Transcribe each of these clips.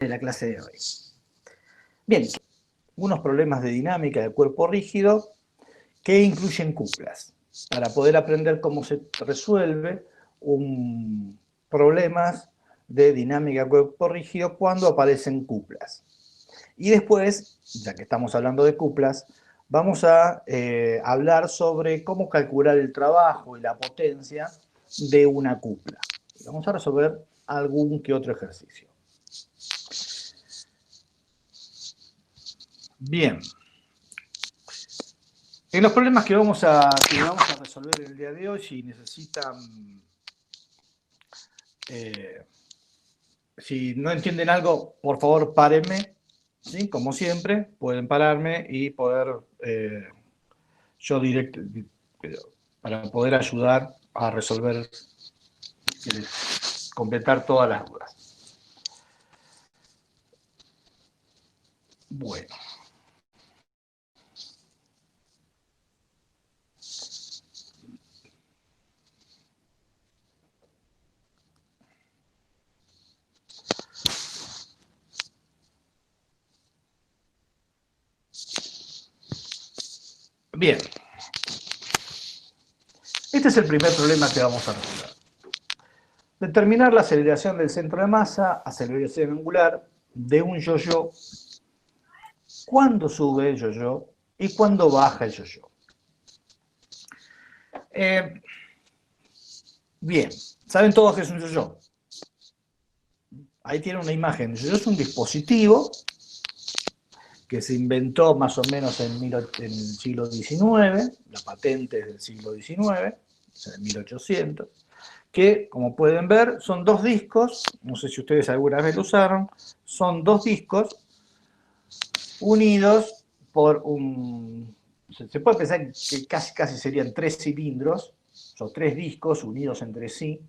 de la clase de hoy. Bien, algunos problemas de dinámica del cuerpo rígido que incluyen cuplas, para poder aprender cómo se resuelve problemas de dinámica del cuerpo rígido cuando aparecen cuplas. Y después, ya que estamos hablando de cuplas, vamos a hablar sobre cómo calcular el trabajo y la potencia de una cupla. Vamos a resolver algún que otro ejercicio. Bien. En los problemas que vamos a resolver el día de hoy, si necesitan, si no entienden algo, por favor párenme, ¿sí? Como siempre, pueden pararme y poder, para poder ayudar a resolver, completar todas las dudas. Bueno. Bien. Este es el primer problema que vamos a resolver. Determinar la aceleración del centro de masa, aceleración angular, de un yo-yo, cuándo sube el yo-yo y cuándo baja el yo-yo. Bien, saben todos que es un yo-yo. Ahí tiene una imagen. El yo-yo es un dispositivo que se inventó más o menos en el siglo XIX, la patente es del siglo XIX, o sea, en 1800, que, como pueden ver, son dos discos, no sé si ustedes alguna vez lo usaron, son dos discos unidos por un... Se puede pensar que casi serían tres cilindros, son tres discos unidos entre sí,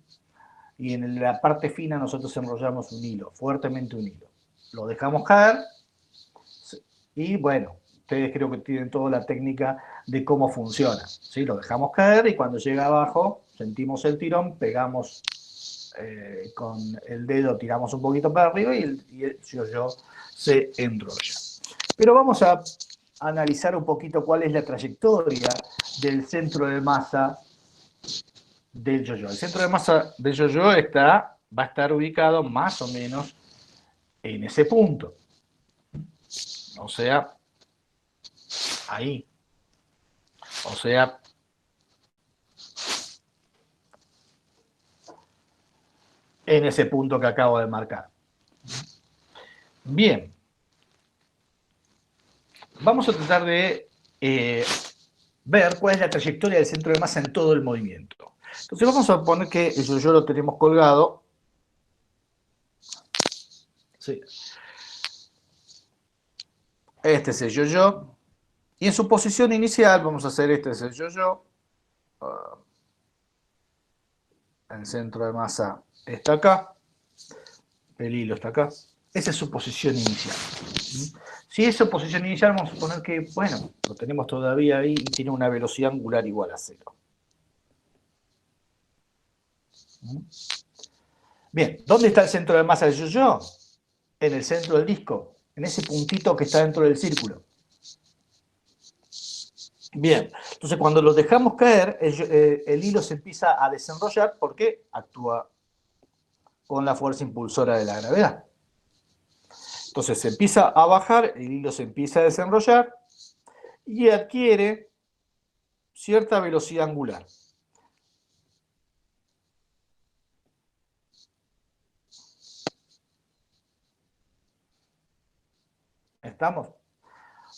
y en la parte fina nosotros enrollamos un hilo, fuertemente un hilo. Lo dejamos caer, y bueno, ustedes creo que tienen toda la técnica de cómo funciona, ¿sí? Lo dejamos caer y cuando llega abajo, sentimos el tirón, pegamos con el dedo, tiramos un poquito para arriba y el yo-yo se enrolla. Pero vamos a analizar un poquito cuál es la trayectoria del centro de masa del yo-yo. El centro de masa del yo-yo va a estar ubicado más o menos en ese punto. O sea, ahí. O sea, en ese punto que acabo de marcar. Bien. Vamos a tratar de ver cuál es la trayectoria del centro de masa en todo el movimiento. Entonces vamos a poner que el yo-yo lo tenemos colgado. Sí. Este es el yo-yo. Y en su posición inicial, vamos a hacer este es el yo-yo. El centro de masa está acá. El hilo está acá. Esa es su posición inicial. Si es su posición inicial, vamos a suponer que, bueno, lo tenemos todavía ahí y tiene una velocidad angular igual a 0. Bien, ¿dónde está el centro de masa del yo-yo? En el centro del disco, en ese puntito que está dentro del círculo. Bien, entonces cuando lo dejamos caer, el hilo se empieza a desenrollar porque actúa con la fuerza impulsora de la gravedad. Entonces se empieza a bajar, el hilo se empieza a desenrollar y adquiere cierta velocidad angular. ¿Estamos?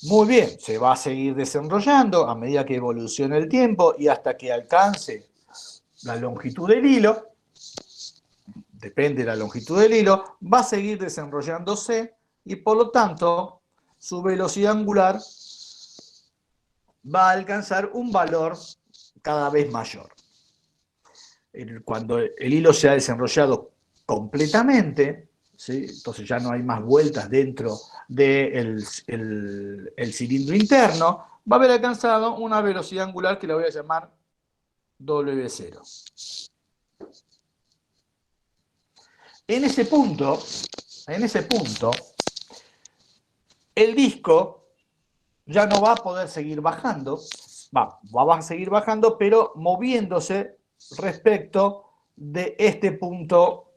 Muy bien, se va a seguir desenrollando a medida que evolucione el tiempo y hasta que alcance la longitud del hilo, depende de la longitud del hilo, va a seguir desenrollándose y por lo tanto su velocidad angular va a alcanzar un valor cada vez mayor. Cuando el hilo se ha desenrollado completamente, ¿sí? Entonces ya no hay más vueltas dentro del cilindro interno, va a haber alcanzado una velocidad angular que la voy a llamar W0. En ese punto, en ese punto, el disco ya no va a poder seguir bajando, va a seguir bajando, pero moviéndose respecto de este punto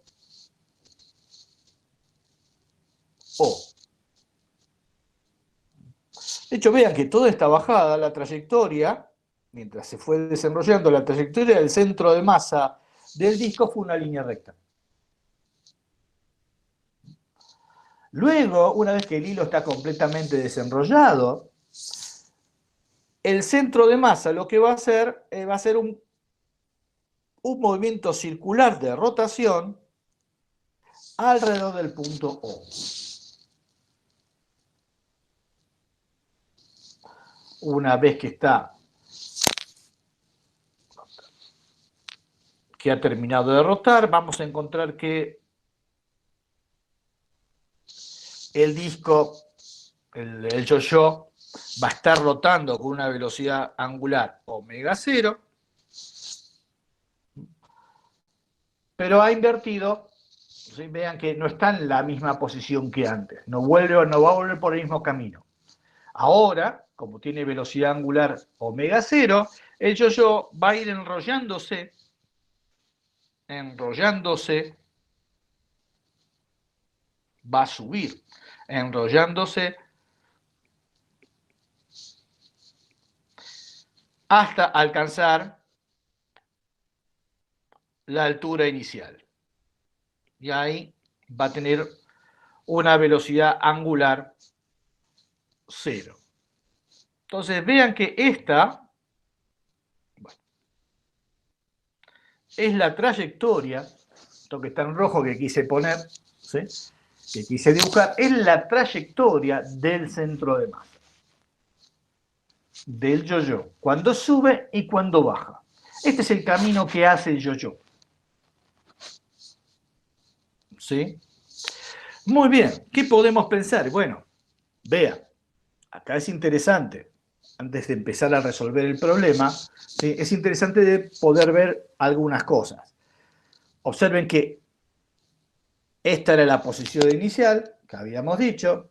O. De hecho, vean que toda esta bajada, la trayectoria, mientras se fue desenrollando, la trayectoria del centro de masa del disco fue una línea recta. Luego, una vez que el hilo está completamente desenrollado, el centro de masa lo que va a ser un movimiento circular de rotación alrededor del punto O. Una vez que ha terminado de rotar, vamos a encontrar que el disco, el yo-yo, va a estar rotando con una velocidad angular omega 0, pero ha invertido. ¿Sí? Vean que no está en la misma posición que antes, no va a volver por el mismo camino. Ahora, como tiene velocidad angular omega 0, el yo-yo va a ir enrollándose, va a subir, enrollándose hasta alcanzar la altura inicial. Y ahí va a tener una velocidad angular 0. Entonces vean que esta es la trayectoria, esto que está en rojo que quise poner, ¿sí? Que quise dibujar, es la trayectoria del centro de masa, del yo-yo, cuando sube y cuando baja. Este es el camino que hace el yo-yo. ¿Sí? Muy bien, ¿qué podemos pensar? Bueno, vea, acá es interesante, antes de empezar a resolver el problema, ¿sí? Es interesante de poder ver algunas cosas. Observen que esta era la posición inicial, que habíamos dicho.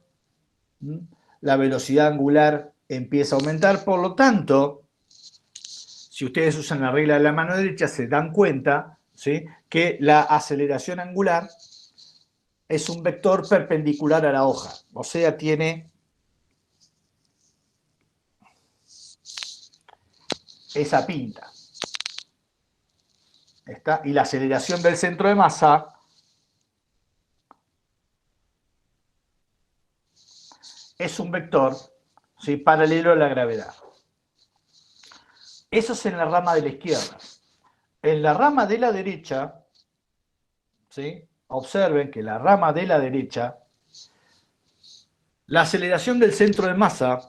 La velocidad angular empieza a aumentar, por lo tanto, si ustedes usan la regla de la mano derecha, se dan cuenta, ¿sí?, que la aceleración angular es un vector perpendicular a la hoja, o sea, tiene esa pinta. ¿Está? Y la aceleración del centro de masa es un vector, ¿sí?, paralelo a la gravedad. Eso es en la rama de la izquierda. En la rama de la derecha, ¿sí?, observen que la rama de la derecha, la aceleración del centro de masa,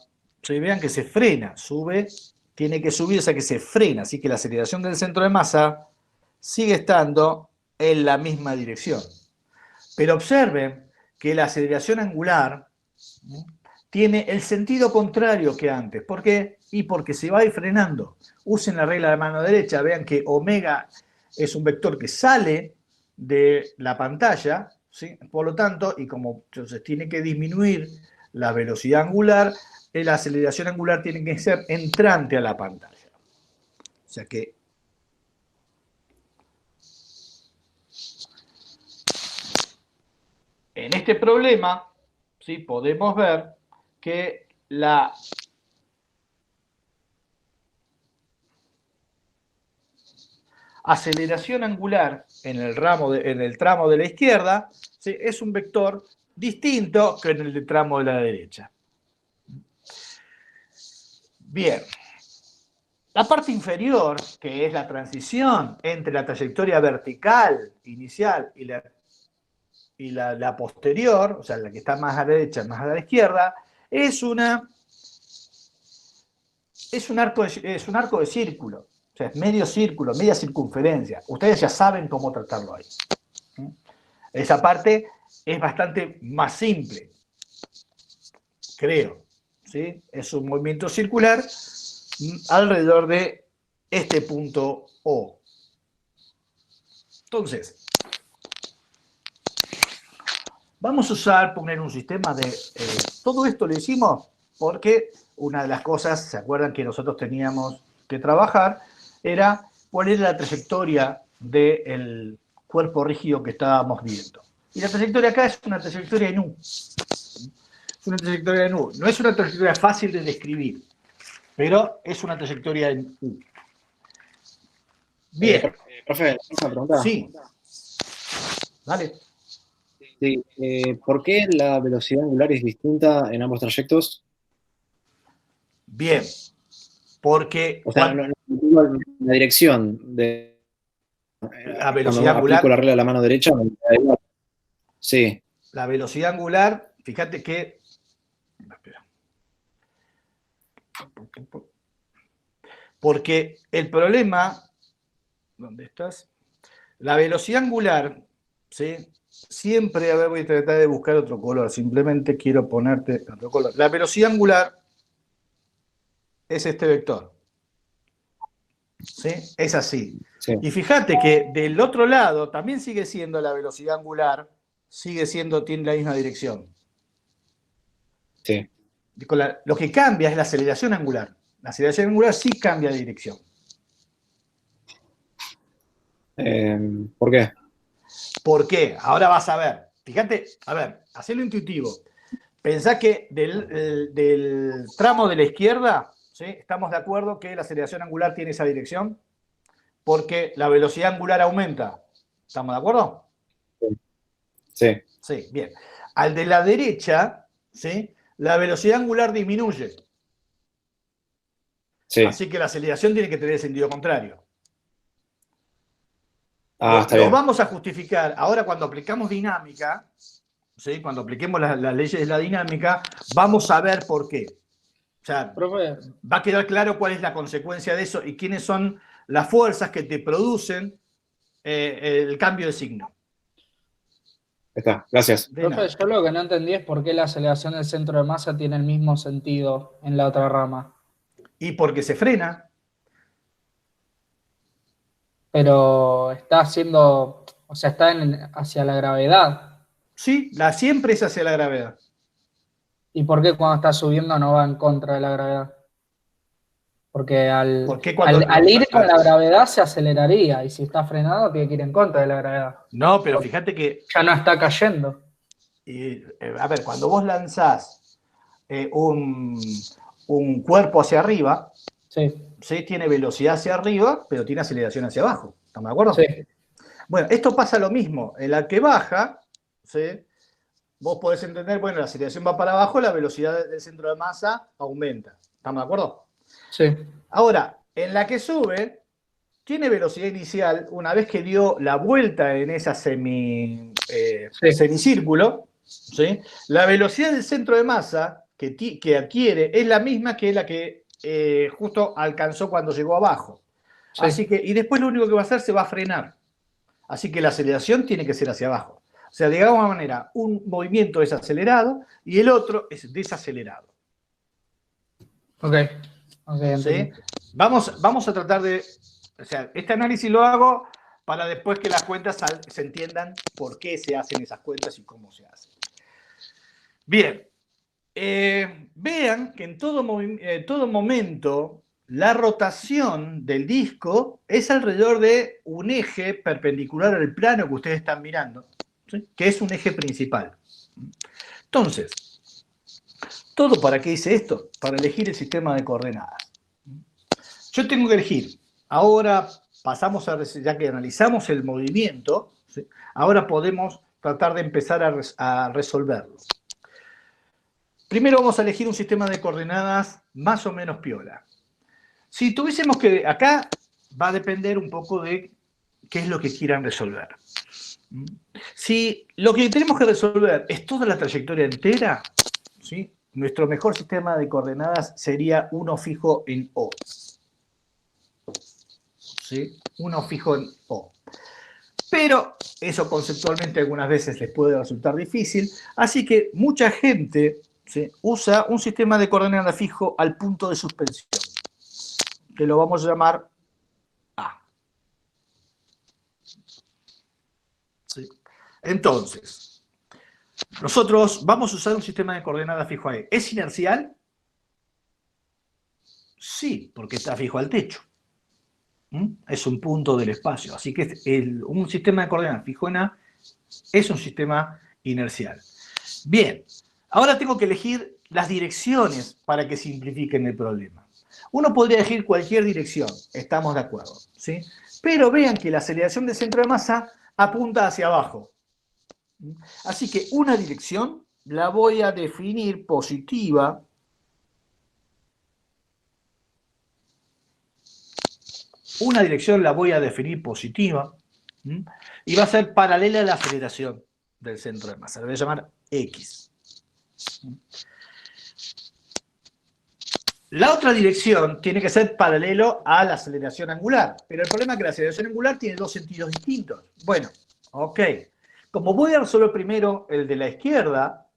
¿sí?, vean que se frena, sube, tiene que subir, o sea que se frena, así que la aceleración del centro de masa sigue estando en la misma dirección. Pero observen que la aceleración angular tiene el sentido contrario que antes. ¿Por qué? Y porque se va a ir frenando. Usen la regla de la mano derecha, vean que omega es un vector que sale de la pantalla, ¿sí? Por lo tanto, y como entonces tiene que disminuir la velocidad angular, la aceleración angular tiene que ser entrante a la pantalla. O sea que en este problema, ¿sí?, podemos ver que la aceleración angular en el tramo de la izquierda, ¿sí?, es un vector distinto que en el tramo de la derecha. Bien. La parte inferior, que es la transición entre la trayectoria vertical inicial y la posterior, o sea, la que está más a la derecha, más a la izquierda, es un arco de círculo. O sea, es medio círculo, media circunferencia. Ustedes ya saben cómo tratarlo ahí. Esa parte es bastante más simple, creo. ¿Sí? Es un movimiento circular alrededor de este punto O. Entonces, Vamos a usar, poner un sistema de... todo esto lo hicimos porque una de las cosas, ¿se acuerdan que nosotros teníamos que trabajar? Era cuál era la trayectoria del cuerpo rígido que estábamos viendo. Y la trayectoria acá es una trayectoria en U. Es una trayectoria en U. No es una trayectoria fácil de describir, pero es una trayectoria en U. Bien. Profe, una pregunta. Sí. Dale. Sí, ¿por qué la velocidad angular es distinta en ambos trayectos? Bien. Porque O sea, no digo la dirección de la velocidad cuando aplico angular, la regla de la mano derecha, me da igual. Sí, la velocidad angular, fíjate que... Espera. Porque el problema... ¿Dónde estás? La velocidad angular, ¿sí? Siempre, a ver, voy a tratar de buscar otro color, simplemente quiero ponerte otro color. La velocidad angular es este vector, ¿sí? Es así. sí, Y fíjate que del otro lado también sigue siendo la velocidad angular, tiene la misma dirección. sí. Lo que cambia es la aceleración angular. La aceleración angular sí cambia de dirección. ¿Por qué? ¿Por qué? Ahora vas a ver. Fíjate, a ver, hacelo intuitivo. Pensá que del tramo de la izquierda, ¿sí? Estamos de acuerdo que la aceleración angular tiene esa dirección porque la velocidad angular aumenta. ¿Estamos de acuerdo? Sí, Sí, bien. Al de la derecha, ¿sí? La velocidad angular disminuye. sí. Así que la aceleración tiene que tener el sentido contrario. Ah, está Lo bien. vamos a justificar ahora cuando aplicamos dinámica, ¿sí? Cuando apliquemos las leyes de la dinámica, vamos a ver por qué. O sea, Profe, va a quedar claro cuál es la consecuencia de eso y quiénes son las fuerzas que te producen el cambio de signo. Está, gracias. De profe, nada. yo lo que no entendí es por qué la aceleración del centro de masa tiene el mismo sentido en la otra rama. Y porque se frena. Pero está haciendo, o sea, está hacia la gravedad. Sí, siempre es hacia la gravedad. ¿Y por qué cuando está subiendo no va en contra de la gravedad? Porque Porque cuando... al ir con la gravedad se aceleraría y si está frenado tiene que ir en contra de la gravedad. No, pero fíjate que... Ya no está cayendo. a ver, cuando vos lanzás un cuerpo hacia arriba, Sí, ¿sí? Tiene velocidad hacia arriba, pero tiene aceleración hacia abajo. ¿Estamos de acuerdo? sí. Bueno, esto pasa lo mismo. En la que baja, ¿sí? Vos podés entender, bueno, la aceleración va para abajo, la velocidad del centro de masa aumenta. ¿Estamos de acuerdo? Sí. Ahora, en la que sube, tiene velocidad inicial, una vez que dio la vuelta en esa semicírculo, ¿sí? La velocidad del centro de masa que adquiere es la misma que la que justo alcanzó cuando llegó abajo. Sí. Así que, y después lo único que va a hacer se va a frenar. Así que la aceleración tiene que ser hacia abajo. O sea, de alguna manera, un movimiento es acelerado y el otro es desacelerado. Ok, ¿Sí? Vamos a tratar de... O sea, este análisis lo hago para después que las cuentas se entiendan por qué se hacen esas cuentas y cómo se hacen. Bien. Vean que en todo momento la rotación del disco es alrededor de un eje perpendicular al plano que ustedes están mirando, ¿sí? Que es un eje principal. Entonces, ¿todo para qué hice esto? Para elegir el sistema de coordenadas. Yo tengo que elegir. Ahora pasamos ya que analizamos el movimiento, ¿sí? Ahora podemos tratar de empezar a resolverlo. Primero vamos a elegir un sistema de coordenadas más o menos piola. Si tuviésemos que... Acá va a depender un poco de qué es lo que quieran resolver. Si lo que tenemos que resolver es toda la trayectoria entera, ¿sí? Nuestro mejor sistema de coordenadas sería uno fijo en O. ¿Sí? Uno fijo en O. Pero eso conceptualmente algunas veces les puede resultar difícil, así que mucha gente, ¿sí? Usa un sistema de coordenadas fijo al punto de suspensión, que lo vamos a llamar A. ¿Sí? Entonces, nosotros vamos a usar un sistema de coordenadas fijo ahí. ¿Es inercial? Sí, porque está fijo al techo. Es un punto del espacio. Así que un sistema de coordenadas fijo en A es un sistema inercial. Bien, ahora tengo que elegir las direcciones para que simplifiquen el problema. Uno podría elegir cualquier dirección, estamos de acuerdo, ¿sí? Pero vean que la aceleración del centro de masa apunta hacia abajo. Así que una dirección la voy a definir positiva. Una dirección la voy a definir positiva. Y va a ser paralela a la aceleración del centro de masa. La voy a llamar X. La otra dirección tiene que ser paralelo a la aceleración angular. Pero el problema es que la aceleración angular tiene dos sentidos distintos. Bueno, ok. Como voy a resolver primero el de la izquierda,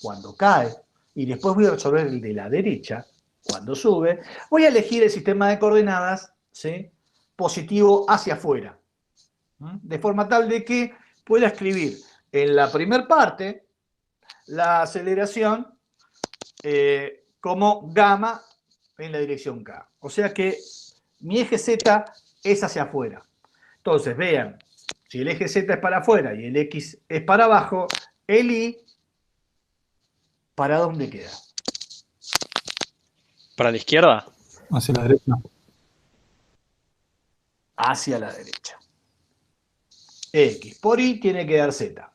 cuando cae, y después voy a resolver el de la derecha, cuando sube, voy a elegir el sistema de coordenadas, ¿sí?, positivo hacia afuera. De forma tal de que pueda escribir en la primera parte la aceleración como gamma en la dirección K. O sea que mi eje Z es hacia afuera. Entonces, vean, si el eje Z es para afuera y el X es para abajo, el Y, ¿para dónde queda? ¿Para la izquierda? Hacia la derecha. Hacia la derecha. X por Y tiene que dar Z.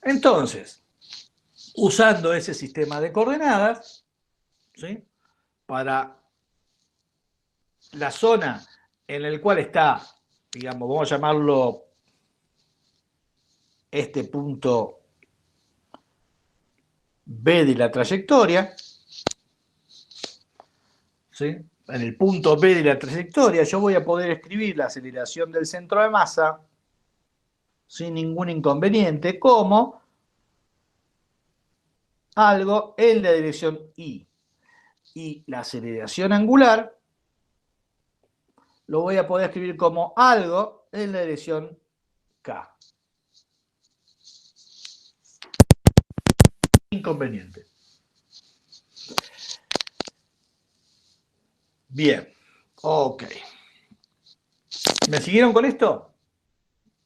Entonces, usando ese sistema de coordenadas, ¿sí?, para la zona en la cual está, digamos, vamos a llamarlo este punto B de la trayectoria, ¿sí?, en el punto B de la trayectoria yo voy a poder escribir la aceleración del centro de masa sin ningún inconveniente como algo en la dirección Y. Y la aceleración angular lo voy a poder escribir como algo en la dirección K. Inconveniente. Bien. Ok. ¿Me siguieron con esto?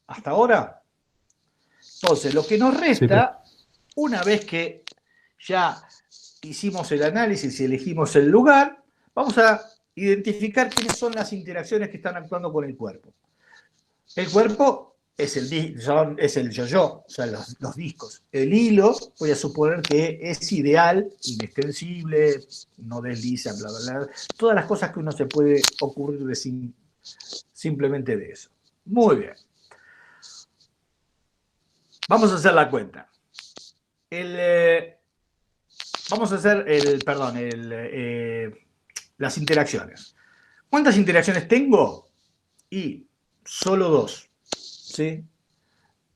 ¿Hasta ahora? Entonces, lo que nos resta, una vez que ya hicimos el análisis y elegimos el lugar, vamos a identificar quiénes son las interacciones que están actuando con el cuerpo. El cuerpo es el yo-yo, o sea, los discos. El hilo, voy a suponer que es ideal, inextensible, no desliza, bla, bla, bla. Todas las cosas que uno se puede ocurrir simplemente de eso. Muy bien. Vamos a hacer la cuenta. Vamos a hacer las interacciones. ¿Cuántas interacciones tengo? Y solo dos. ¿Sí?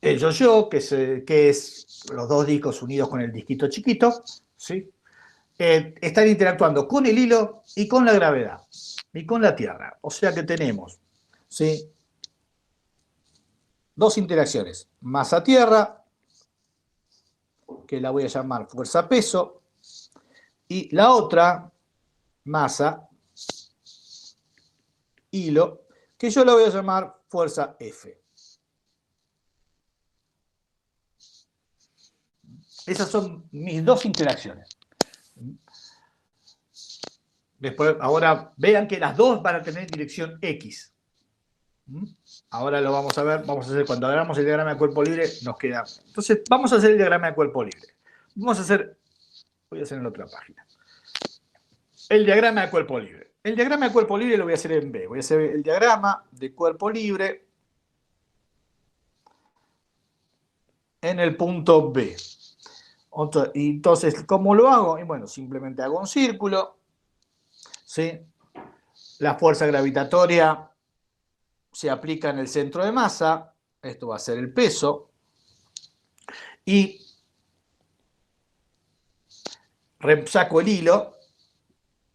El yo-yo, que es los dos discos unidos con el disquito chiquito, ¿sí?, están interactuando con el hilo y con la gravedad y con la Tierra. O sea que tenemos, ¿sí?, dos interacciones. Masa-Tierra, que la voy a llamar fuerza-peso, y la otra, masa-hilo, que yo la voy a llamar fuerza F. Esas son mis dos interacciones. Después, ahora vean que las dos van a tener dirección X. Ahora lo vamos a ver, vamos a hacer, cuando hagamos el diagrama de cuerpo libre, nos queda. Entonces, vamos a hacer el diagrama de cuerpo libre. Voy a hacer en la otra página. El diagrama de cuerpo libre. El diagrama de cuerpo libre lo voy a hacer en B. Voy a hacer el diagrama de cuerpo libre en el punto B. Entonces, ¿cómo lo hago? Y bueno, simplemente hago un círculo, ¿sí? La fuerza gravitatoria se aplica en el centro de masa, esto va a ser el peso, y saco el hilo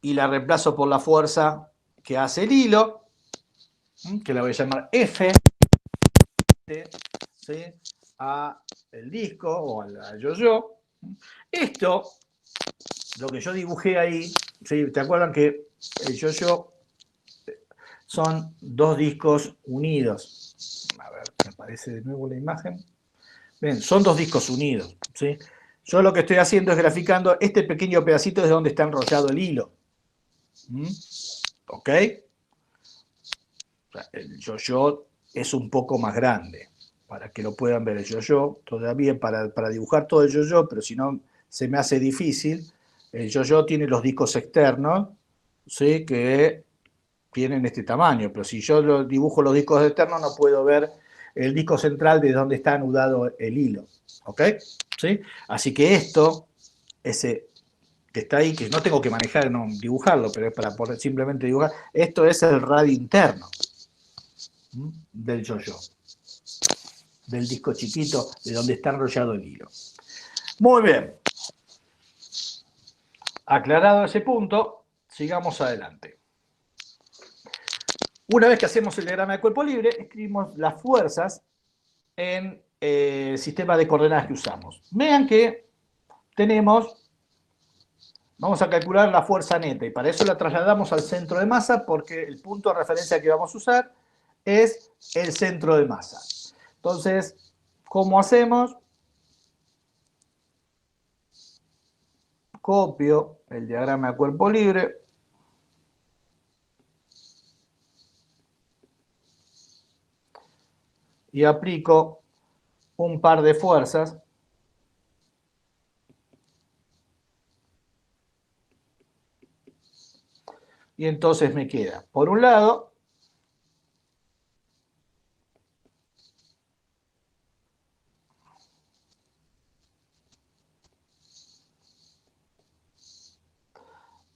y la reemplazo por la fuerza que hace el hilo, que la voy a llamar F, ¿sí? A el disco o al yo-yo. Esto, lo que yo dibujé ahí, ¿sí? ¿Te acuerdan que el yo-yo son dos discos unidos? A ver, me aparece de nuevo la imagen. Bien, son dos discos unidos, ¿sí? Yo lo que estoy haciendo es graficando este pequeño pedacito de donde está enrollado el hilo. ¿Ok? O sea, el yo-yo es un poco más grande, para que lo puedan ver el yo-yo. Todavía para dibujar todo el yo-yo, pero si no se me hace difícil, el yo-yo tiene los discos externos, ¿sí? Que tienen este tamaño, pero si yo dibujo los discos externos no puedo ver el disco central de donde está anudado el hilo. ¿Ok? ¿Sí? Así que esto, ese que está ahí, que no tengo que manejar, no dibujarlo, pero es para poder simplemente dibujar, esto es el radio interno del yo-yo, del disco chiquito de donde está enrollado el hilo. Muy bien. Aclarado ese punto, sigamos adelante. Una vez que hacemos el diagrama de cuerpo libre, escribimos las fuerzas en el sistema de coordenadas que usamos. Vean que vamos a calcular la fuerza neta y para eso la trasladamos al centro de masa porque el punto de referencia que vamos a usar es el centro de masa. Entonces, ¿cómo hacemos? Copio el diagrama de cuerpo libre. Y aplico un par de fuerzas. Y entonces me queda, por un lado,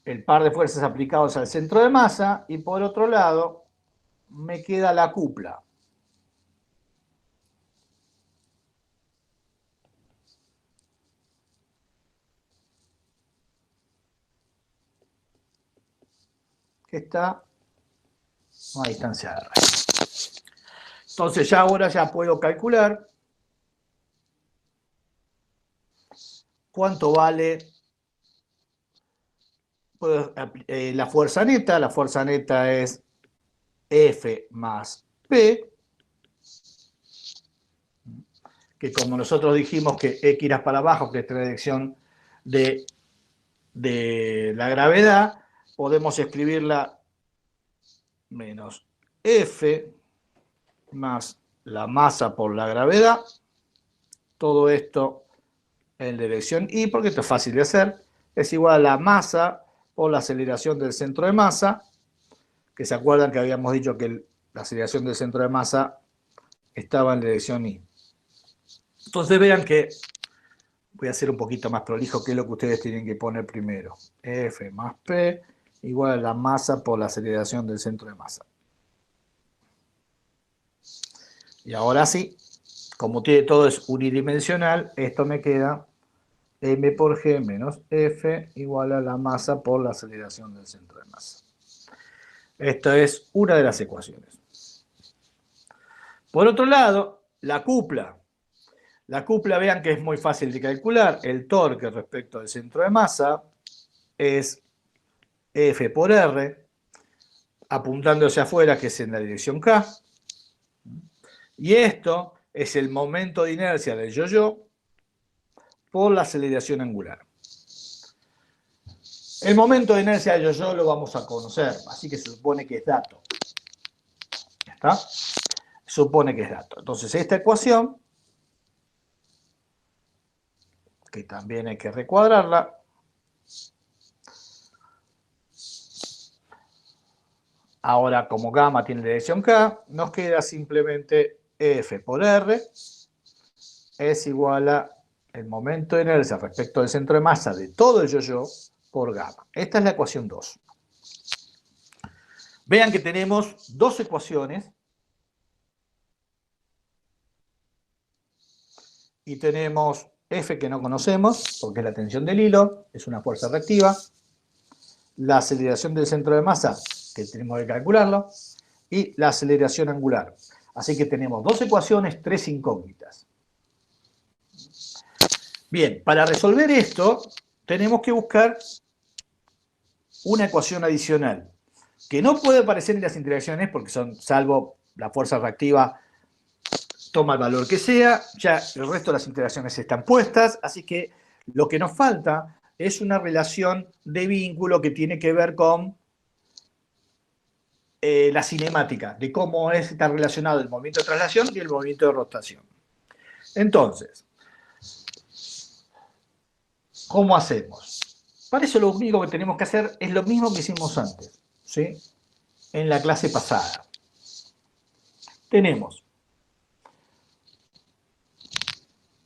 el par de fuerzas aplicados al centro de masa y por otro lado me queda la cupla. Que está a una distancia de R. Entonces ya ahora ya puedo calcular cuánto vale la fuerza neta. La fuerza neta es F más P, que como nosotros dijimos que X irá para abajo, que es la dirección de la gravedad, podemos escribirla menos F más la masa por la gravedad, todo esto en dirección Y, porque esto es fácil de hacer, es igual a la masa por la aceleración del centro de masa, que se acuerdan que habíamos dicho que la aceleración del centro de masa estaba en dirección Y. Entonces vean que voy a hacer un poquito más prolijo, que es lo que ustedes tienen que poner primero. F más P igual a la masa por la aceleración del centro de masa. Y ahora sí, como todo es unidimensional, esto me queda m por g menos f igual a la masa por la aceleración del centro de masa. Esta es una de las ecuaciones. Por otro lado, la cupla. La cupla, vean que es muy fácil de calcular. El torque respecto al centro de masa es F por R, apuntando hacia afuera, que es en la dirección K. Y esto es el momento de inercia del yo-yo por la aceleración angular. El momento de inercia del yo-yo lo vamos a conocer, así que se supone que es dato. ¿Ya está? Supone que es dato. Entonces esta ecuación, que también hay que recuadrarla, ahora como gamma tiene dirección K, nos queda simplemente F por R es igual a el momento de inercia respecto al centro de masa de todo el yo-yo por gamma. Esta es la ecuación 2. Vean que tenemos dos ecuaciones y tenemos F que no conocemos porque es la tensión del hilo, es una fuerza reactiva, la aceleración del centro de masa que tenemos que calcularlo y la aceleración angular. Así que tenemos 2 ecuaciones, 3 incógnitas. Bien, para resolver esto, tenemos que buscar una ecuación adicional, que no puede aparecer en las interacciones porque son, salvo la fuerza reactiva, toma el valor que sea, ya el resto de las interacciones están puestas, así que lo que nos falta es una relación de vínculo que tiene que ver con la cinemática, de cómo está relacionado el movimiento de traslación y el movimiento de rotación. Entonces, ¿cómo hacemos? Para eso lo único que tenemos que hacer es lo mismo que hicimos antes, ¿sí? En la clase pasada. Tenemos,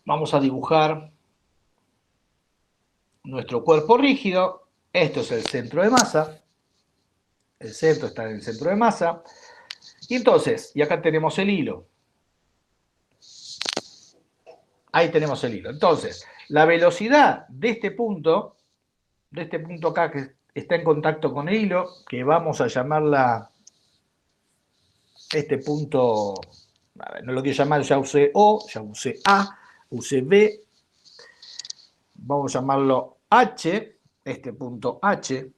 vamos a dibujar nuestro cuerpo rígido. Esto es el centro de masa. El centro está en el centro de masa. Y entonces, y acá tenemos el hilo. Ahí tenemos el hilo. Entonces, la velocidad de este punto acá que está en contacto con el hilo, que vamos a llamarla, este punto, a ver, no lo quiero llamar, ya usé O, ya usé A, usé B, vamos a llamarlo H, este punto H,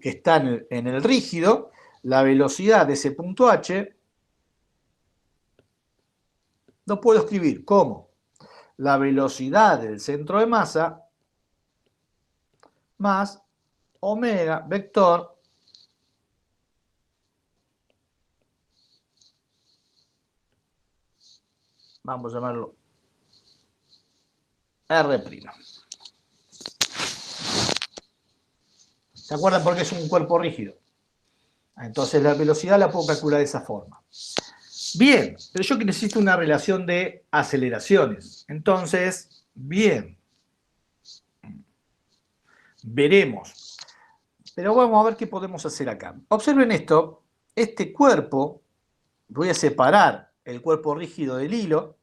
que está en el rígido. La velocidad de ese punto H lo puedo escribir como la velocidad del centro de masa más omega vector vamos a llamarlo R'. ¿Se acuerdan por qué es un cuerpo rígido? Entonces la velocidad la puedo calcular de esa forma. Bien, pero yo que necesito una relación de aceleraciones. Entonces, bien, veremos. Pero vamos a ver qué podemos hacer acá. Observen esto, este cuerpo, voy a separar el cuerpo rígido del hilo.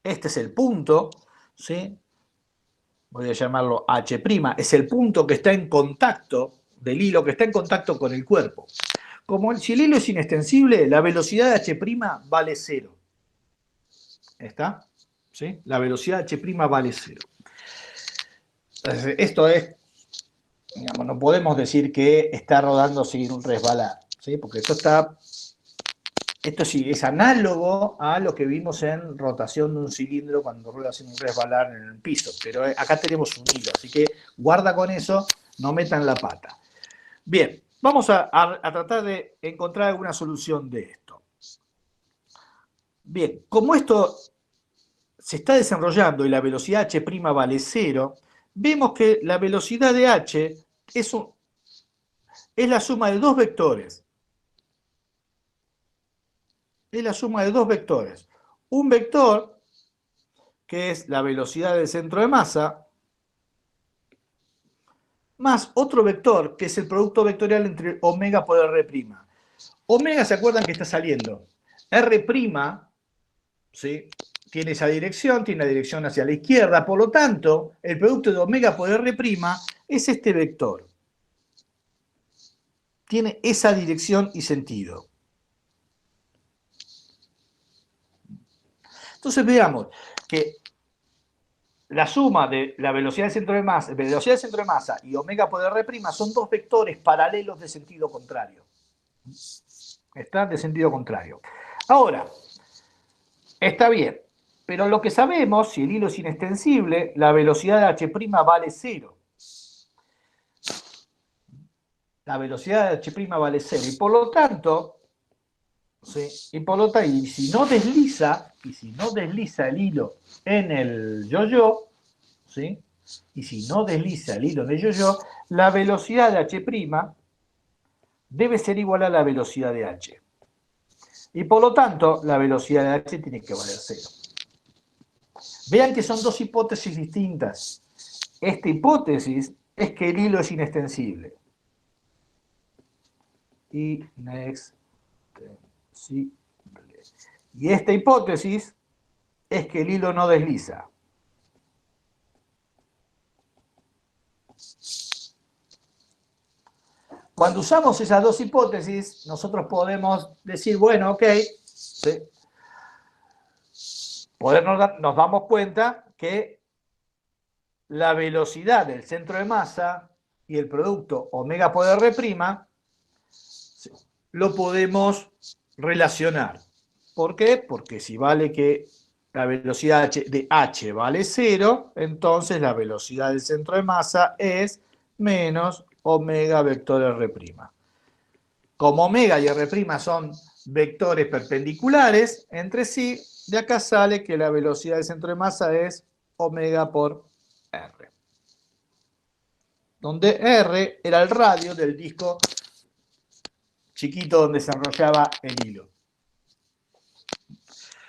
Este es el punto, ¿sí? Voy a llamarlo H', es el punto que está en contacto del hilo, que está en contacto con el cuerpo. Como si el hilo es inextensible, la velocidad de H' vale 0. ¿Está? ¿Sí? La velocidad de H' vale 0. Entonces, esto es, digamos, no podemos decir que está rodando sin un resbalar, ¿sí? Porque esto sí es análogo a lo que vimos en rotación de un cilindro cuando rueda sin un resbalar en el piso. Pero acá tenemos un hilo, así que guarda con eso, no metan la pata. Bien, vamos a tratar de encontrar alguna solución de esto. Bien, como esto se está desarrollando y la velocidad H' vale 0, vemos que la velocidad de H es la suma de dos vectores. Es la suma de dos vectores. Un vector, que es la velocidad del centro de masa, más otro vector, que es el producto vectorial entre omega por R'. Omega, ¿se acuerdan que está saliendo? R', ¿sí? Tiene esa dirección, tiene la dirección hacia la izquierda, por lo tanto, el producto de omega por R' es este vector. Tiene esa dirección y sentido. Entonces veamos que la suma de la velocidad del centro de masa, y omega por R' son dos vectores paralelos de sentido contrario. Están de sentido contrario. Ahora, está bien, pero lo que sabemos, si el hilo es inextensible, la velocidad de H' vale 0. La velocidad de H' vale 0. Y por lo tanto, ¿sí? Y si no desliza el hilo en el yo-yo, ¿sí? Y si no desliza el hilo en el yo-yo, la velocidad de H' debe ser igual a la velocidad de H. Y por lo tanto, la velocidad de H tiene que valer 0. Vean que son dos hipótesis distintas. Esta hipótesis es que el hilo es inextensible. Inextensible. Y esta hipótesis es que el hilo no desliza. Cuando usamos esas dos hipótesis, nosotros podemos decir, bueno, ok, ¿sí? Nos damos cuenta que la velocidad del centro de masa y el producto omega por R', lo podemos relacionar. ¿Por qué? Porque si vale que la velocidad de h vale 0, entonces la velocidad del centro de masa es menos omega vector R'. Como omega y R' son vectores perpendiculares entre sí, de acá sale que la velocidad del centro de masa es omega por R. Donde R era el radio del disco chiquito donde se enrollaba el hilo.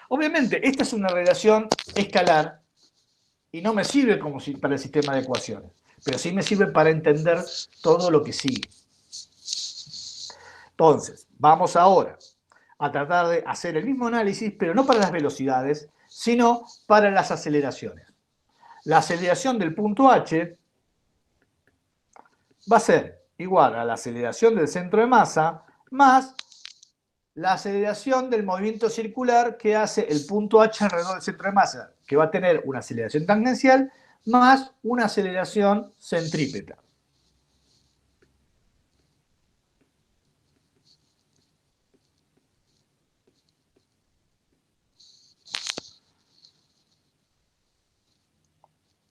Obviamente, esta es una relación escalar y no me sirve como para el sistema de ecuaciones, pero sí me sirve para entender todo lo que sigue. Entonces, vamos ahora a tratar de hacer el mismo análisis, pero no para las velocidades, sino para las aceleraciones. La aceleración del punto H va a ser igual a la aceleración del centro de masa más la aceleración del movimiento circular que hace el punto H alrededor del centro de masa, que va a tener una aceleración tangencial más una aceleración centrípeta.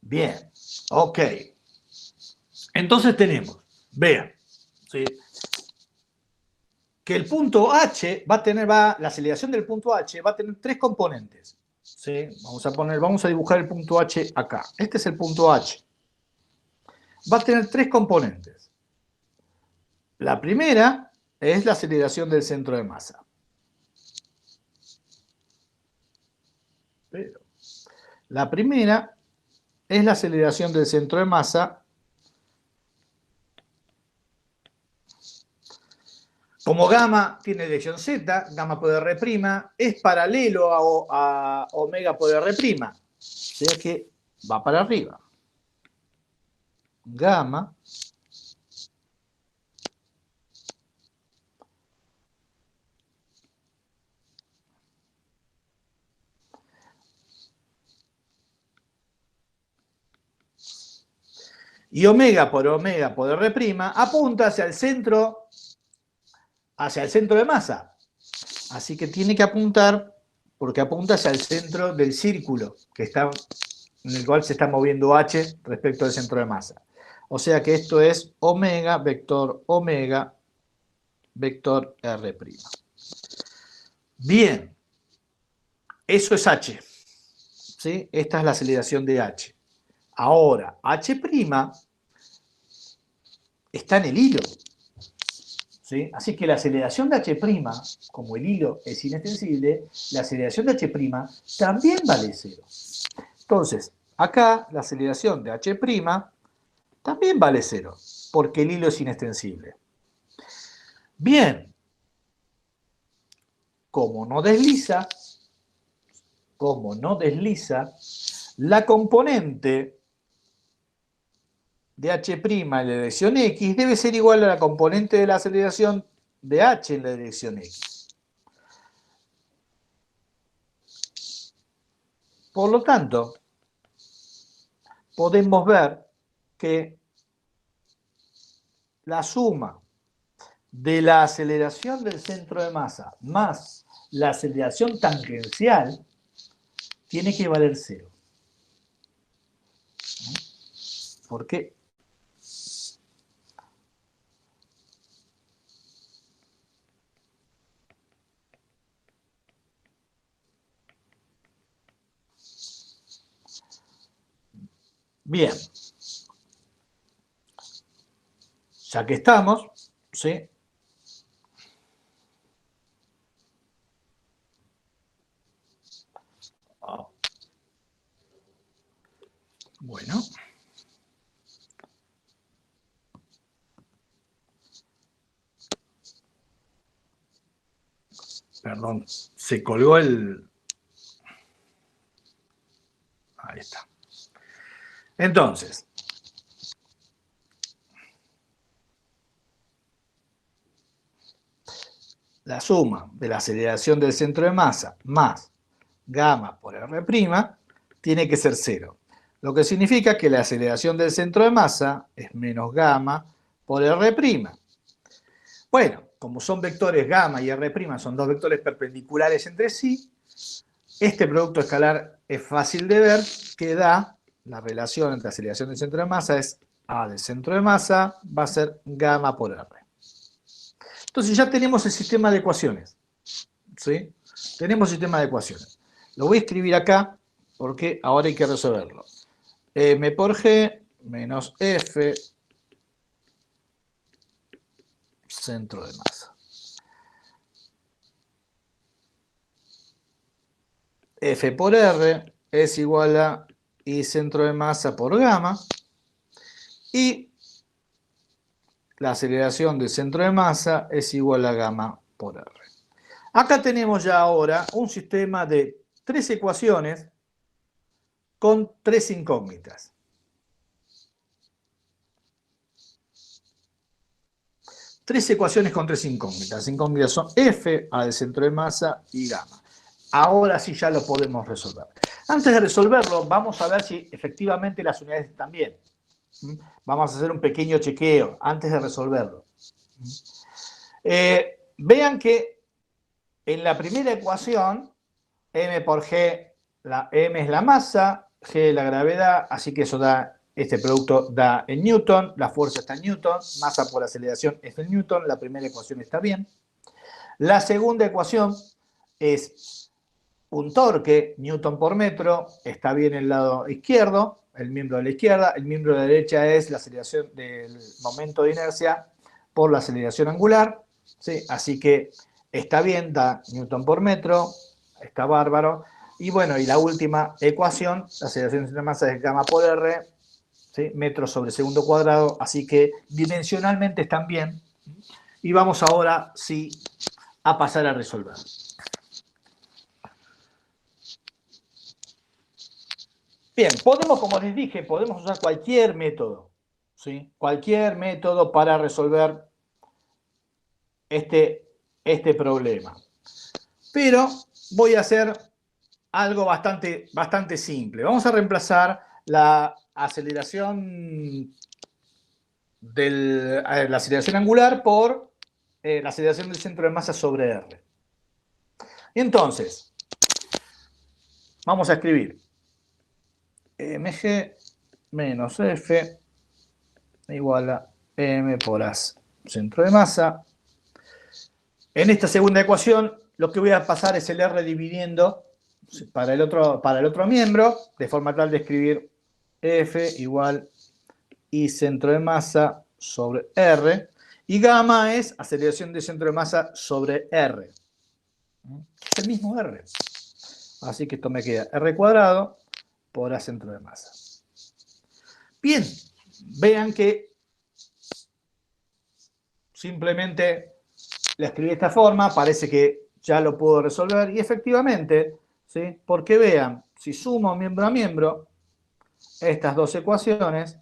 Bien, ok. Entonces tenemos, vean, ¿sí? Que el punto H la aceleración del punto H va a tener tres componentes. ¿Sí? Vamos a dibujar el punto H acá. Este es el punto H. Va a tener tres componentes. La primera es la aceleración del centro de masa. Pero la primera es la aceleración del centro de masa. Como gamma tiene dirección z, gamma por R', es paralelo a omega por R'. O sea que va para arriba. Gamma y omega por R' apunta hacia el centro de masa. Así que tiene que apuntar, porque apunta hacia el centro del círculo en el cual se está moviendo H respecto al centro de masa. O sea que esto es omega vector R'. Bien, eso es H. ¿Sí? Esta es la aceleración de H. Ahora, H' está en el hilo. ¿Sí? Así que la aceleración de H', como el hilo es inextensible, la aceleración de H' también vale 0. Entonces, acá la aceleración de H' también vale 0, porque el hilo es inextensible. Bien, como no desliza, la componente de H' en la dirección X debe ser igual a la componente de la aceleración de H en la dirección X. Por lo tanto, podemos ver que la suma de la aceleración del centro de masa más la aceleración tangencial tiene que valer 0. ¿Por qué? Bien. Ya que estamos, ¿sí? Bueno. Perdón, se colgó el... Ahí está. Entonces, la suma de la aceleración del centro de masa más gamma por R', tiene que ser 0. Lo que significa que la aceleración del centro de masa es menos gamma por R'. Bueno, como son vectores gamma y R', son dos vectores perpendiculares entre sí, este producto escalar es fácil de ver, que da la relación entre aceleración del centro de masa es A del centro de masa, va a ser gamma por R. Entonces ya tenemos el sistema de ecuaciones. ¿Sí? Tenemos sistema de ecuaciones. Lo voy a escribir acá porque ahora hay que resolverlo. M por G menos F centro de masa. F por R es igual a I centro de masa por gamma. Y la aceleración del centro de masa es igual a gamma por R. Acá tenemos ya ahora un sistema de 3 ecuaciones con 3 incógnitas. Tres ecuaciones con 3 incógnitas. Las incógnitas son F, A del centro de masa y gamma. Ahora sí ya lo podemos resolver. Antes de resolverlo, vamos a ver si efectivamente las unidades están bien. Vamos a hacer un pequeño chequeo antes de resolverlo. Vean que en la primera ecuación, M por G, la M es la masa, G es la gravedad, así que eso da, este producto da en Newton, la fuerza está en Newton, masa por aceleración es en Newton, la primera ecuación está bien. La segunda ecuación es un torque, Newton por metro, está bien el lado izquierdo, el miembro de la izquierda, el miembro de la derecha es la aceleración del momento de inercia por la aceleración angular, ¿sí? Así que está bien, da Newton por metro, está bárbaro. Y bueno, y la última ecuación, la aceleración de masa es gamma por R, ¿sí? Metros sobre segundo cuadrado, así que dimensionalmente están bien. Y vamos ahora, sí, a pasar a resolver. Bien, podemos, como les dije, podemos usar cualquier método, ¿sí? Cualquier método para resolver este problema. Pero voy a hacer algo bastante simple. Vamos a reemplazar la aceleración la aceleración angular por la aceleración del centro de masa sobre R. Y entonces, vamos a escribir mg menos F igual a M por A centro de masa. En esta segunda ecuación, lo que voy a pasar es el R dividiendo para el otro miembro, de forma tal de escribir F igual I centro de masa sobre R. Y gamma es aceleración de centro de masa sobre R. Es el mismo R. Así que esto me queda R cuadrado por A centro de masa. Bien, vean que simplemente la escribí de esta forma, parece que ya lo puedo resolver y efectivamente, ¿sí? Porque vean, si sumo miembro a miembro estas dos ecuaciones,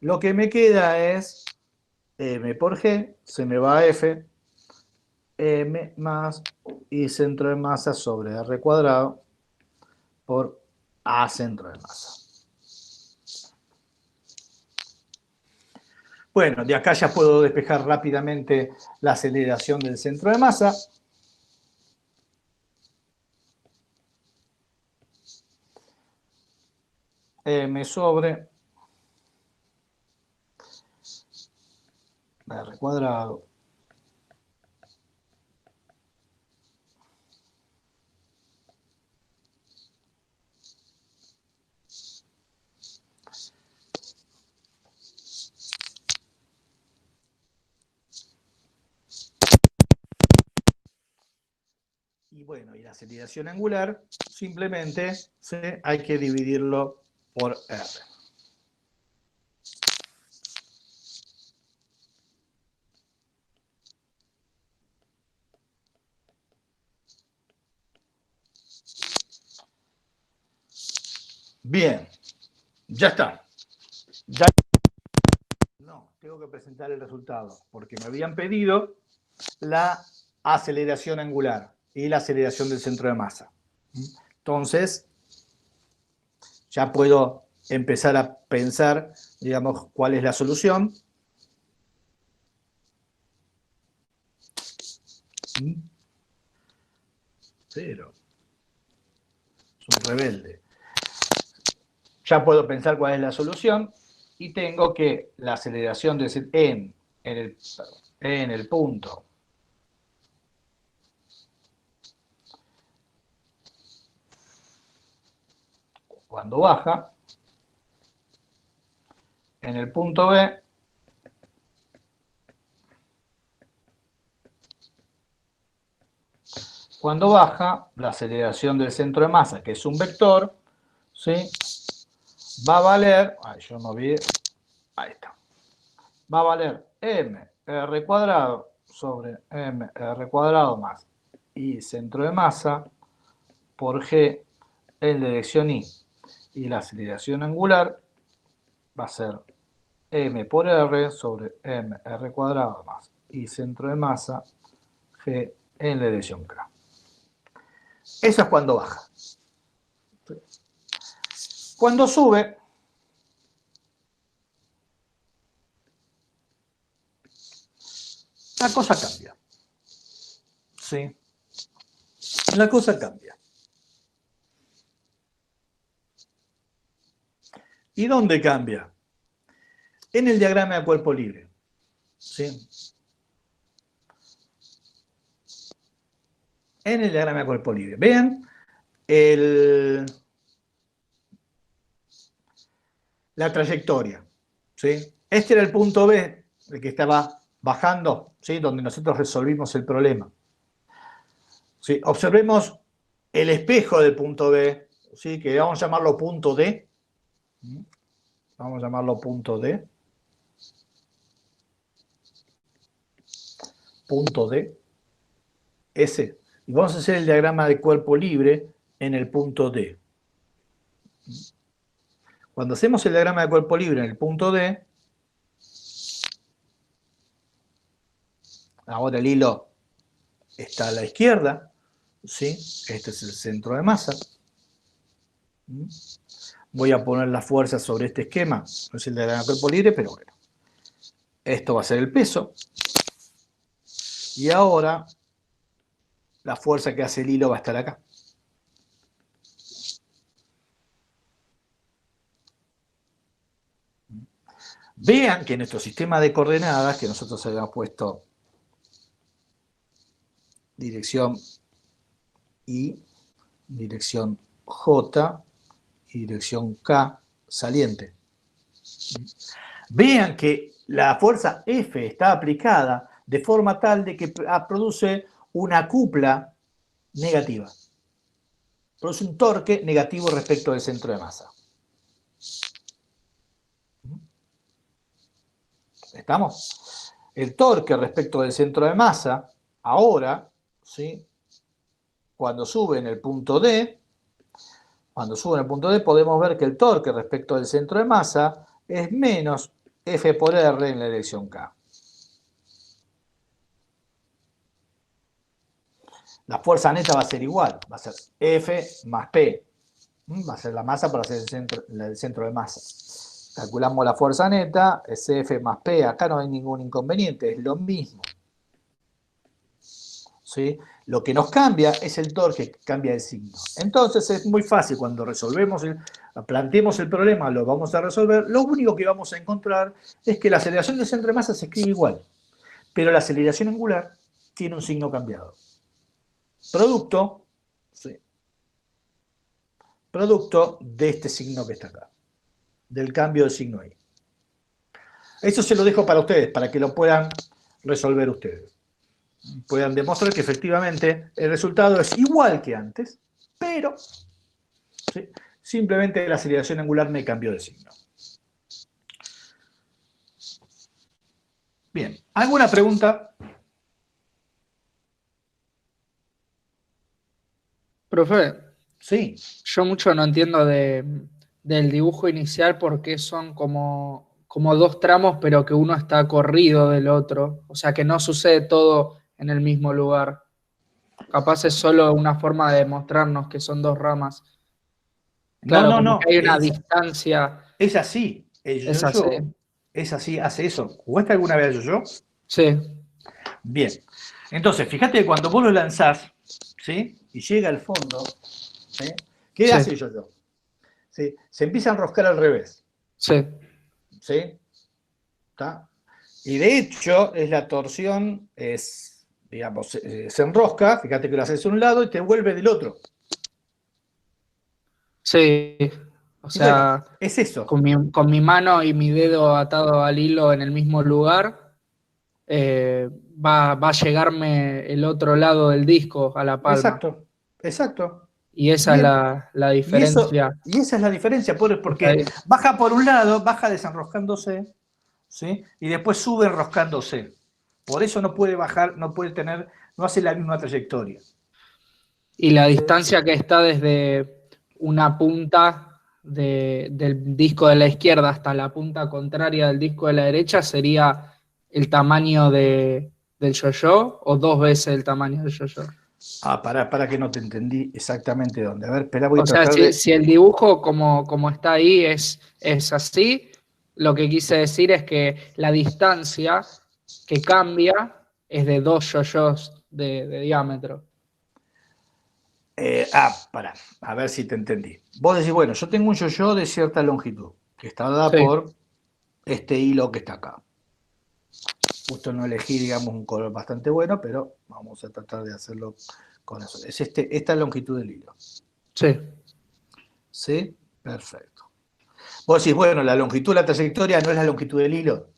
lo que me queda es M por G, se me va a F, M más I centro de masa sobre R cuadrado por A centro de masa. Bueno, de acá ya puedo despejar rápidamente la aceleración del centro de masa. M sobre R cuadrado y bueno, y la aceleración angular simplemente hay que dividirlo por R. Bien, ya está. Ya... No, tengo que presentar el resultado, porque me habían pedido la aceleración angular y la aceleración del centro de masa. Entonces, ya puedo empezar a pensar, digamos, cuál es la solución. Pero es un rebelde. Ya puedo pensar cuál es la solución y tengo que la aceleración en el punto cuando baja, en el punto B, cuando baja, la aceleración del centro de masa, que es un vector, ¿sí? Va a valer, yo me olvidé, ahí está, va a valer mr cuadrado sobre mr cuadrado más i centro de masa por g en dirección i. Y la aceleración angular va a ser m por r sobre mr cuadrado más i centro de masa g en la dirección k. Eso es cuando baja. Cuando sube, la cosa cambia. ¿Sí? La cosa cambia. ¿Y dónde cambia? En el diagrama de cuerpo libre. ¿Sí? En el diagrama de cuerpo libre. Vean la trayectoria. ¿Sí? Este era el punto B, el que estaba bajando, ¿sí? Donde nosotros resolvimos el problema. ¿Sí? Observemos el espejo del punto B, ¿sí? Que vamos a llamarlo punto D. Vamos a llamarlo punto D. Punto D. S. Y vamos a hacer el diagrama de cuerpo libre en el punto D. Cuando hacemos el diagrama de cuerpo libre en el punto D, ahora el hilo está a la izquierda, ¿sí? Este es el centro de masa. Voy a poner la fuerza sobre este esquema, no es el diagrama de cuerpo libre, pero bueno. Esto va a ser el peso. Y ahora la fuerza que hace el hilo va a estar acá. Vean que nuestro sistema de coordenadas, que nosotros habíamos puesto dirección I, dirección J y dirección K saliente. Vean que la fuerza F está aplicada de forma tal de que produce una cupla negativa. Produce un torque negativo respecto del centro de masa. ¿Estamos? El torque respecto del centro de masa, ahora, ¿sí? Cuando sube en el punto D, podemos ver que el torque respecto del centro de masa es menos F por R en la dirección K. La fuerza neta va a ser igual, va a ser F más P. Va a ser la masa para hacer el centro de masa. Calculamos la fuerza neta, es F más P, acá no hay ningún inconveniente, es lo mismo. ¿Sí? Lo que nos cambia es el torque, que cambia el signo. Entonces es muy fácil, cuando planteemos el problema, lo vamos a resolver, lo único que vamos a encontrar es que la aceleración del centro de masa se escribe igual, pero la aceleración angular tiene un signo cambiado. Producto, ¿sí? Producto de este signo que está acá, del cambio del signo ahí. Eso se lo dejo para ustedes, para que lo puedan resolver ustedes. Puedan demostrar que efectivamente el resultado es igual que antes, pero ¿sí? Simplemente la aceleración angular me cambió de signo. Bien, ¿alguna pregunta? Profe, Sí. yo mucho no entiendo del dibujo inicial porque son como dos tramos, pero que uno está corrido del otro. O sea, que no sucede todo en el mismo lugar. Capaz es solo una forma de mostrarnos que son dos ramas. Claro, No, como no, que hay una distancia. es así. El Es así. yo-yo es así, hace eso. ¿Jugaste alguna vez al yo-yo? Sí, Bien. Entonces, fíjate que cuando vos lo lanzás, ¿sí? Y llega al fondo, ¿sí? ¿Qué Sí. hace el yo-yo? ¿Sí? Se empieza a enroscar al revés, sí. ¿sí? ¿Está? Y de hecho, es la torsión, es, digamos, se enrosca, fíjate que lo haces de un lado y te vuelve del otro. Sí. O Y bueno, sea, es eso. con mi mano y mi dedo atado al hilo en el mismo lugar, va a llegarme el otro lado del disco a la palma. Exacto, exacto. Y esa es Bien. la diferencia. Y esa es la diferencia, porque Ahí. baja por un lado, baja desenroscándose, ¿sí? Y después sube enroscándose. Por eso no puede bajar, no puede tener, no hace la misma trayectoria. Y la distancia que está desde una punta del disco de la izquierda hasta la punta contraria del disco de la derecha sería el tamaño del yo-yo o 2 veces el tamaño del yo-yo. Ah, para que no te entendí exactamente dónde. A ver, espera, voy a O sea, tratar de. si el dibujo como está ahí es así, lo que quise decir es que la distancia que cambia es de 2 yo-yos de diámetro. Pará, a ver si te entendí. Vos decís, bueno, yo tengo un yo-yo de cierta longitud, que está dada Sí. por este hilo que está acá. Justo no elegí, digamos, un color bastante bueno, pero vamos a tratar de hacerlo con eso. Es esta longitud del hilo. Sí. ¿Sí? Perfecto. Vos decís, bueno, la longitud de la trayectoria no es la longitud del hilo.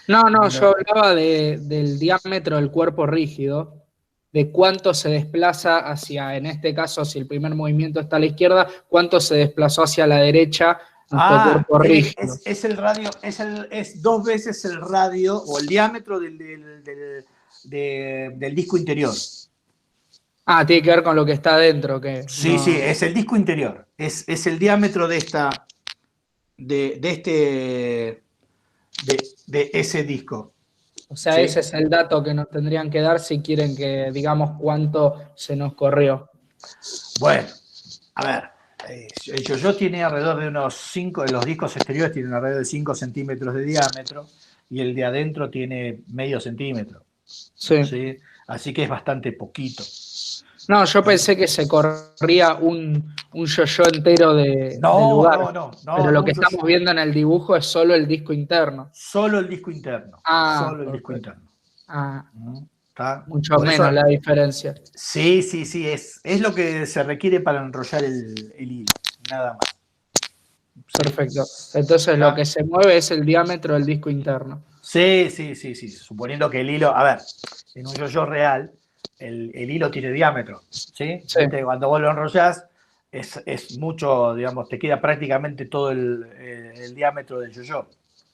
No, yo hablaba del diámetro del cuerpo rígido, de cuánto se desplaza hacia, en este caso, si el primer movimiento está a la izquierda, cuánto se desplazó hacia la derecha nuestro cuerpo rígido. Es el radio, es 2 veces el radio o el diámetro del disco interior. Ah, tiene que ver con lo que está adentro. Sí, no... sí, es el disco interior. Es el diámetro de ese disco. O sea, ¿Sí? ese es el dato que nos tendrían que dar si quieren que digamos cuánto se nos corrió. Bueno, a ver, el yo-yo tiene alrededor de unos 5, los discos exteriores tienen alrededor de 5 centímetros de diámetro y el de adentro tiene medio centímetro. Sí. ¿Sí? Así que es bastante poquito. No, yo pensé que se corría un yo-yo entero de lugar. No. Pero lo que estamos viendo en el dibujo es solo el disco interno. Solo el disco interno. Solo el disco interno. ¿Está? Mucho Por menos eso, la diferencia. Sí, es lo que se requiere para enrollar el hilo, nada más. Perfecto. Entonces lo que se mueve es el diámetro del disco interno. Sí. Suponiendo que el hilo, a ver, en un yo-yo real, el hilo tiene diámetro, ¿sí? Sí. Cuando vos lo enrollás, es mucho, digamos, te queda prácticamente todo el diámetro del yo-yo.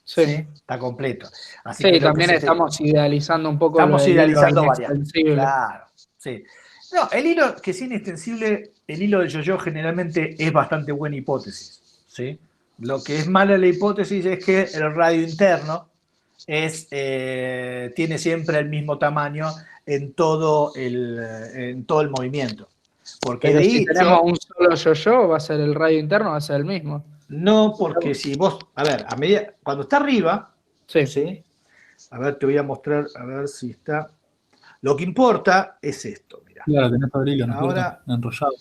Sí. Está completo. Así sí, que también estamos idealizando un poco estamos lo del idealizando hilo varias. inextensible. Claro, sí. No, el hilo que es inextensible, el hilo del yo-yo generalmente es bastante buena hipótesis, ¿sí? Lo que es mala la hipótesis es que el radio interno tiene siempre el mismo tamaño en todo el movimiento. Porque Pero de si hecho, tenemos un solo yo-yo, va a ser el radio interno, va a ser el mismo. no, porque si vos, a ver, cuando está arriba, sí. ¿sí? A ver, te voy a mostrar, a ver si está. Lo que importa es esto, mirá. Claro, tenés todo el hilo, ¿no? Ahora, Enrollado.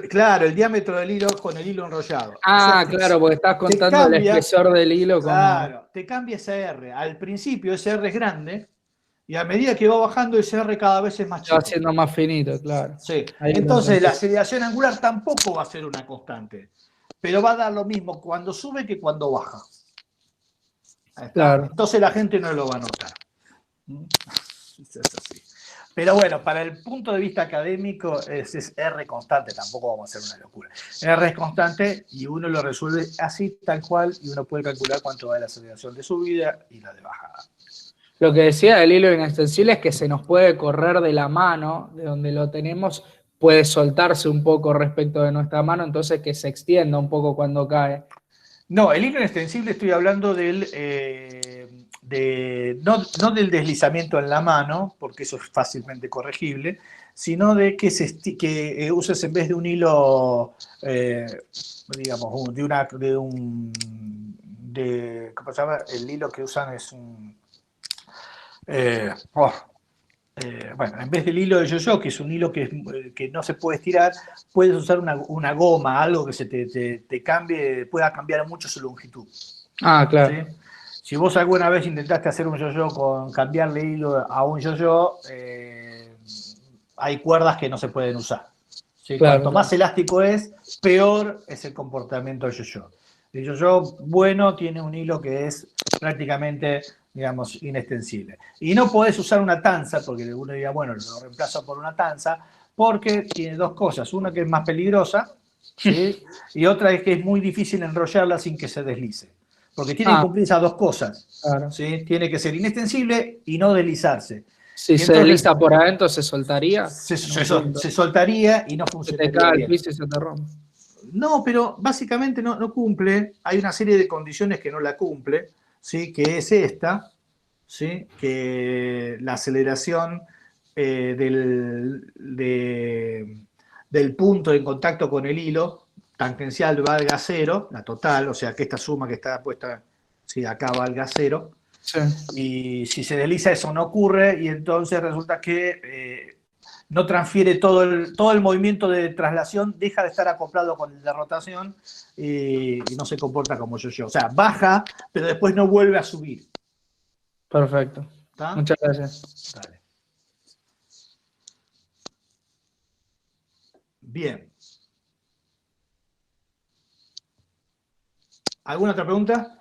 claro, el diámetro del hilo con el hilo enrollado. Ah, O sea, claro, porque estás contando el espesor del hilo. Claro, te cambia ese R. Al principio ese R es grande y a medida que va bajando ese R cada vez es más chico. Va siendo más finito, claro. Sí. Entonces la aceleración angular tampoco va a ser una constante, pero va a dar lo mismo cuando sube que cuando baja. Claro. Entonces la gente no lo va a notar. Es así. Pero bueno, para el punto de vista académico es R constante, tampoco vamos a hacer una locura. R es constante y uno lo resuelve así, tal cual, y uno puede calcular cuánto va la aceleración de subida y la de bajada. Lo que decía del hilo inextensible es que se nos puede correr de la mano, de donde lo tenemos, puede soltarse un poco respecto de nuestra mano, entonces que se extienda un poco cuando cae. No, el hilo inextensible estoy hablando del no del deslizamiento en la mano, porque eso es fácilmente corregible, sino de que uses en vez de un hilo, digamos, ¿cómo se llama? El hilo que usan es un... bueno, en vez del hilo de yo-yo, que es un hilo que no se puede estirar, puedes usar una goma, algo que te cambie, pueda cambiar mucho su longitud. Ah, claro. ¿Sí? Si vos alguna vez intentaste hacer un yo-yo con cambiarle hilo a un yo-yo, hay cuerdas que no se pueden usar. ¿Sí? Claro, Cuanto claro. más elástico es, peor es el comportamiento del yo-yo. El yo-yo bueno tiene un hilo que es prácticamente, digamos, inextensible. Y no podés usar una tanza, porque uno diría, bueno, lo reemplazo por una tanza, porque tiene dos cosas. Una que es más peligrosa, ¿sí? Y otra es que es muy difícil enrollarla sin que se deslice. Porque tiene que Ah, cumplir esas dos cosas. claro. ¿Sí? Tiene que ser inextensible y no deslizarse. Si Y se entonces desliza por adentro, se soltaría. En un punto. se soltaría y no Se te funcionaría cae al bien. piso y se te rompe. No, pero básicamente no cumple. Hay una serie de condiciones que no la cumple, ¿sí? Que es esta, ¿sí? Que la aceleración del punto en contacto con el hilo tangencial valga cero, la total, o sea que esta suma que está puesta, ¿sí? Acá valga cero. Sí. Y si se desliza eso no ocurre y entonces resulta que no transfiere todo el movimiento de traslación, deja de estar acoplado con el de rotación y no se comporta como yo-yo. O sea, baja, pero después no vuelve a subir. Perfecto. ¿Está? Muchas gracias. Dale. Bien. ¿Alguna otra pregunta?